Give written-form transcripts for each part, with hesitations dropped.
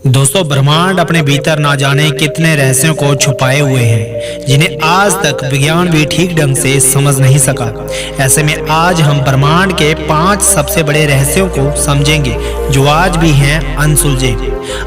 दोस्तों, ब्रह्मांड अपने भीतर ना जाने कितने रहस्यों को छुपाए हुए हैं जिन्हें आज तक विज्ञान भी ठीक ढंग से समझ नहीं सका। ऐसे में आज हम ब्रह्मांड के 5 सबसे बड़े रहस्यों को समझेंगे जो आज भी हैं अनसुलझे।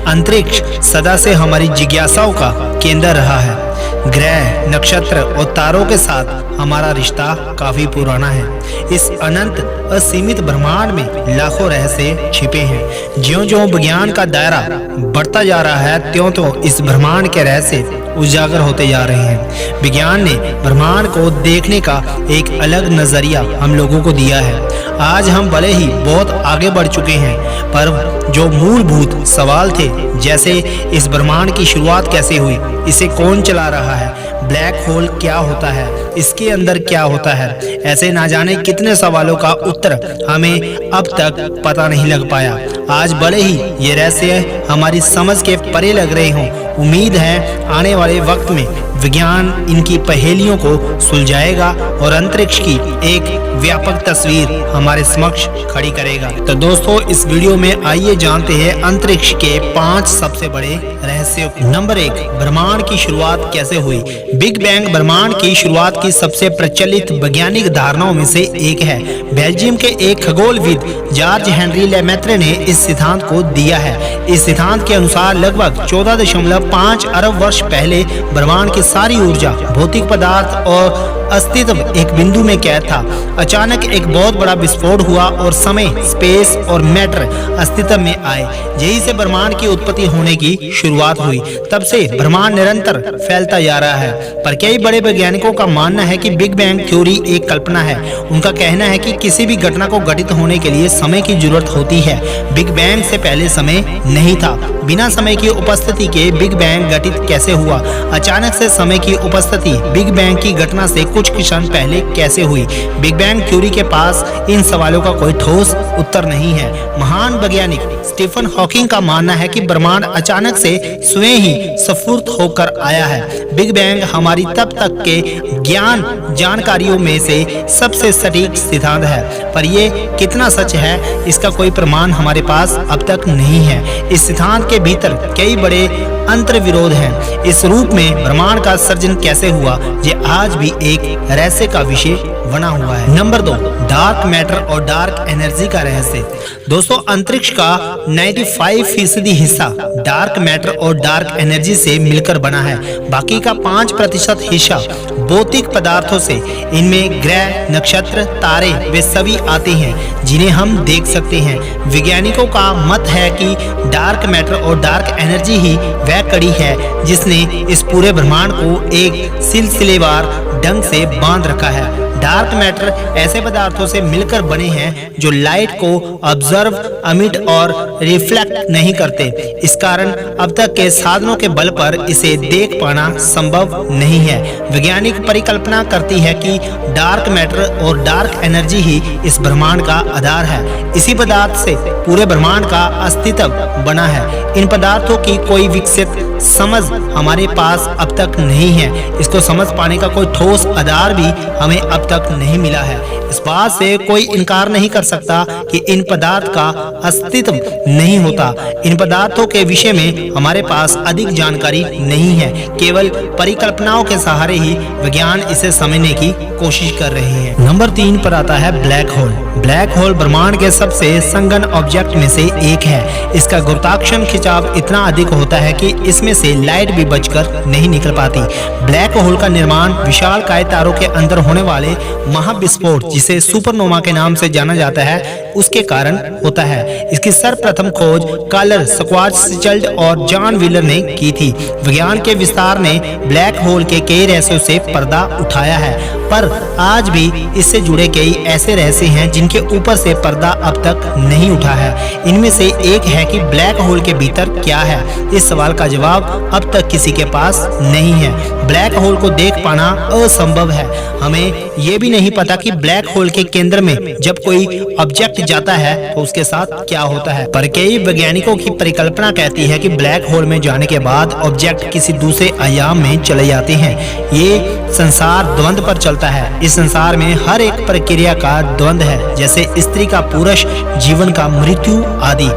अंतरिक्ष सदा से हमारी जिज्ञासाओं का केंद्र रहा है। ग्रह, नक्षत्र और तारों के साथ हमारा रिश्ता काफी पुराना है। इस अनंत असीमित ब्रह्मांड में लाखों रहस्य छिपे हैं। ज्यों-ज्यों विज्ञान का दायरा बढ़ता जा रहा है, त्यों-त्यों इस ब्रह्मांड के रहस्य उजागर होते जा रहे हैं। विज्ञान ने ब्रह्मांड को देखने का एक अलग नजरिया हम लोगों को दिया है। आज हम भले ही बहुत आगे बढ़ चुके हैं, पर जो मूलभूत सवाल थे, जैसे इस ब्रह्मांड की शुरुआत कैसे हुई, इसे कौन चला रहा है, ब्लैक होल क्या होता है, इसके अंदर क्या होता है, ऐसे ना जाने कितने सवालों का उत्तर हमें अब तक पता नहीं लग पाया। आज भले ही ये रहस्य हमारी समझ के परे लग रहे हों, उम्मीद है आने वाले वक्त में विज्ञान इनकी पहेलियों को सुलझाएगा और अंतरिक्ष की एक व्यापक तस्वीर हमारे समक्ष खड़ी करेगा। तो दोस्तों, इस वीडियो में आइए जानते हैं अंतरिक्ष के 5 सबसे बड़े रहस्यों को। नंबर 1, ब्रह्मांड की शुरुआत कैसे हुई। बिग बैंग ब्रह्मांड की शुरुआत की सबसे प्रचलित वैज्ञानिक धारणाओं में से एक है। बेल्जियम के एक खगोलविद जॉर्ज हेनरी लेमेत्रे ने इस सिद्धांत को दिया है। इस सिद्धांत के अनुसार लगभग 14.5 अरब वर्ष पहले ब्रह्मांड की सारी ऊर्जा, भौतिक पदार्थ और अस्तित्व एक बिंदु में कैद था। अचानक एक बहुत बड़ा विस्फोट हुआ और समय, स्पेस और मैटर अस्तित्व में आए। यही से ब्रह्मांड की उत्पत्ति होने की शुरुआत हुई। तब से ब्रह्मांड निरंतर फैलता जा रहा है। पर कई बड़े वैज्ञानिकों का मानना है कि बिग बैंग थ्योरी एक कल्पना है। उनका कहना है कि किसी भी घटना को घटित होने के लिए समय की जरूरत होती है। बिग बैंग से पहले समय नहीं था। बिना समय की उपस्थिति के बिग बैंग घटित कैसे हुआ? अचानक से समय की उपस्थिति बिग बैंग की घटना से कुछ क्षण पहले कैसे हुई? बिग बैंग थ्योरी के पास इन सवालों का कोई ठोस उत्तर नहीं है। महान वैज्ञानिक स्टीफन हॉकिंग का मानना है कि ब्रह्मांड अचानक से स्वयं ही स्फुरित होकर आया है। बिग बैंग हमारी तब तक के ज्ञान जानकारियों में से सबसे सटीक सिद्धांत है, पर यह कितना सच है इसका कोई प्रमाण हमारे पास अब तक नहीं है। इस सिद्धांत के भीतर कई बड़े अंतर विरोध हैं। इस रूप में ब्रह्मांड का सर्जन कैसे हुआ, ये आज भी एक रहस्य का विषय बना हुआ है। नंबर 2, डार्क मैटर और डार्क एनर्जी का रहस्य। दोस्तों, अंतरिक्ष का 95% हिस्सा डार्क मैटर और डार्क एनर्जी से मिलकर बना है। बाकी का 5% हिस्सा भौतिक पदार्थों से। इनमें ग्रह, नक्षत्र, तारे वे सभी आते हैं जिन्हें हम देख सकते हैं। वैज्ञानिकों का मत है कि डार्क मैटर और डार्क एनर्जी ही वह कड़ी है जिसने इस पूरे ब्रह्मांड को एक सिलसिलेवार ढंग से बांध रखा है। डार्क मैटर ऐसे पदार्थों से मिलकर बने हैं जो लाइट को ऑब्जर्व, अमिट और रिफ्लेक्ट नहीं करते। इस कारण अब तक के साधनों के बल पर इसे देख पाना संभव नहीं है। वैज्ञानिक परिकल्पना करती है कि डार्क मैटर और डार्क एनर्जी ही इस ब्रह्मांड का आधार है। इसी पदार्थ से पूरे ब्रह्मांड का अस्तित्व बना है। इन पदार्थों की कोई विकसित समझ हमारे पास अब तक नहीं है। इसको समझ पाने का कोई ठोस आधार भी हमें अब तक नहीं मिला है। इस बात से कोई इनकार नहीं कर सकता कि इन पदार्थ का अस्तित्व नहीं होता। इन पदार्थों के विषय में हमारे पास अधिक जानकारी नहीं है। केवल परिकल्पनाओं के सहारे ही विज्ञान इसे समझने की कोशिश कर रहे हैं। नंबर 3 पर आता है ब्लैक होल। ब्लैक होल ब्रह्मांड के सबसे संघन ऑब्जेक्ट में से एक है। इसका गुरुत्वाकर्षण खिंचाव इतना अधिक होता है कि इसमें से लाइट भी बचकर नहीं निकल पाती। ब्लैक होल का निर्माण विशालकाय तारों के अंदर होने वाले महाविस्फोट, जिसे सुपरनोवा के नाम से जाना जाता है, उसके कारण होता है। इसकी सर्वप्रथम खोज कार्ल श्वार्ज़चिल्ड और जॉन व्हीलर ने की थी। विज्ञान के विस्तार ने ब्लैक होल के कई रहस्यों से पर्दा उठाया है, पर आज भी इससे जुड़े कई ऐसे रहस्य हैं जिनके ऊपर से पर्दा अब तक नहीं उठा है। इनमें से एक है कि ब्लैक होल के भीतर क्या है। इस सवाल का जवाब अब तक किसी के पास नहीं है। ब्लैक होल को देख पाना असंभव है। हमें ये भी नहीं पता कि ब्लैक होल के केंद्र में जब कोई ऑब्जेक्ट जाता है तो उसके साथ क्या होता है। पर कई वैज्ञानिकों की परिकल्पना कहती है कि ब्लैक होल में जाने के बाद ऑब्जेक्ट किसी दूसरे आयाम में चले जाते हैं। ये संसार द्वंद्व पर चलता है। इस संसार में हर एक प्रक्रिया का द्वंद्व है, जैसे स्त्री का पुरुष, जीवन का मृत्यु आदि।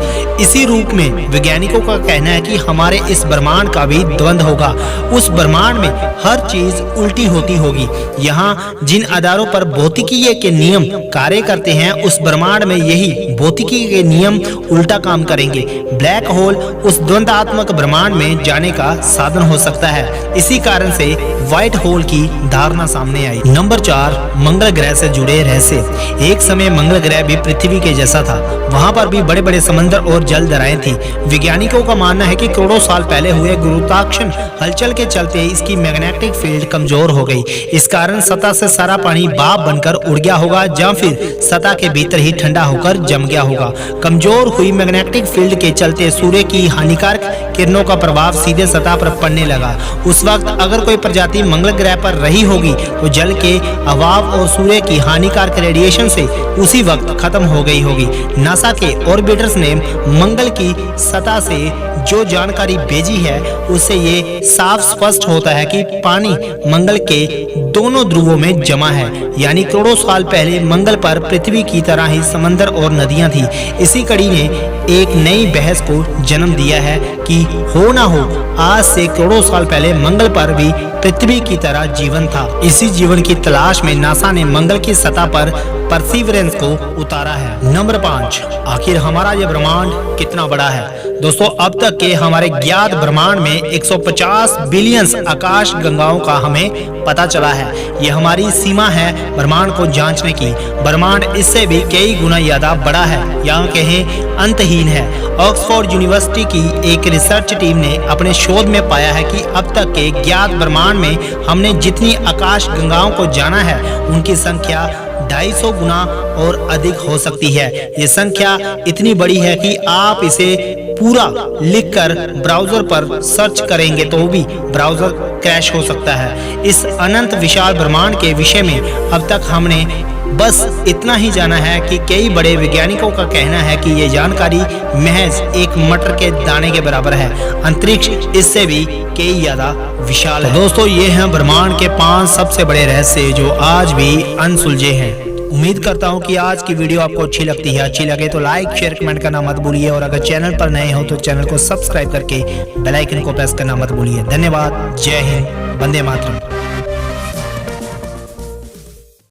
इसी रूप में वैज्ञानिकों का कहना है कि हमारे इस ब्रह्मांड का भी द्वंद्व होगा। उस ब्रह्मांड में हर चीज उल्टी होती होगी। यहाँ जिन आधारों पर भौतिकी के नियम कार्य करते हैं, उस ब्रह्मांड में यही भौतिकी के नियम उल्टा काम करेंगे। ब्लैक होल उस द्वंद्वात्मक ब्रह्मांड में जाने का साधन हो सकता है। इसी कारण से व्हाइट होल की धारणा सामने आई। नंबर 4, मंगल ग्रह से जुड़े रहस्य। एक समय मंगल ग्रह भी पृथ्वी के जैसा था। वहां पर भी बड़े बड़े समंदर और जल धाराएं थी। वैज्ञानिकों का मानना है कि करोड़ों साल पहले हुए गुरुत्वाकर्षण हलचल के चलते इसकी मैग्नेटिक फील्ड कमजोर हो गई। इस कारण सतह से सारा पानी भाप बनकर उड़ गया होगा, या फिर सतह के भीतर ही ठंडा होकर जम गया होगा। कमजोर हुई मैग्नेटिक फील्ड के चलते सूर्य की हानिकारक किरणों का प्रभाव सीधे सतह पर पड़ने लगा। उस वक्त अगर कोई प्रजाति मंगल ग्रह पर रही होगी तो जल के अभाव और सूर्य की हानिकारक रेडिएशन से उसी वक्त खत्म हो गई होगी। नासा के ऑर्बिटर्स ने मंगल की सतह से जो जानकारी भेजी है, उससे ये साफ स्पष्ट होता है कि पानी मंगल के दोनों ध्रुवों में जमा है। यानी करोड़ों साल पहले मंगल पर पृथ्वी की तरह ही समंदर और नदियां थी। इसी कड़ी ने एक नई बहस को जन्म दिया है कि हो ना हो, आज से करोड़ों साल पहले मंगल पर भी पृथ्वी की तरह जीवन था। इसी जीवन की तलाश में नासा ने मंगल की सतह पर परसिवरेंस को उतारा है। नंबर 5, आखिर हमारा यह ब्रह्मांड कितना बड़ा है। दोस्तों, अब तक के हमारे ज्ञात ब्रह्मांड में 150 बिलियन आकाश गंगाओं का हमें पता चला है। यह हमारी सीमा है ब्रह्मांड को जांचने की। ब्रह्मांड इससे भी कई गुना ज्यादा बड़ा है, या कहें अंतहीन है। ऑक्सफोर्ड यूनिवर्सिटी की एक रिसर्च टीम ने अपने शोध में पाया है कि अब तक के ज्ञात ब्रह्मांड में हमने जितनी आकाश गंगाओं को जाना है, उनकी संख्या 250 गुना और अधिक हो सकती है। ये संख्या इतनी बड़ी है कि आप इसे पूरा लिखकर ब्राउजर पर सर्च करेंगे तो भी ब्राउजर क्रैश हो सकता है। इस अनंत विशाल ब्रह्मांड के विषय में अब तक हमने बस इतना ही जाना है कि कई बड़े वैज्ञानिकों का कहना है कि ये जानकारी महज एक मटर के दाने के बराबर है। अंतरिक्ष इससे भी कई ज्यादा विशाल है। दोस्तों, ये हैं ब्रह्मांड के 5 सबसे बड़े रहस्य जो आज भी अनसुलझे हैं। उम्मीद करता हूँ कि आज की वीडियो आपको अच्छी लगती है। अच्छी लगे तो लाइक, शेयर, कमेंट करना मत भूलिए, और अगर चैनल पर नए हो तो चैनल को सब्सक्राइब करके बेल आइकन को प्रेस करना मत भूलिए। धन्यवाद। जय हिंद। वंदे मातरम।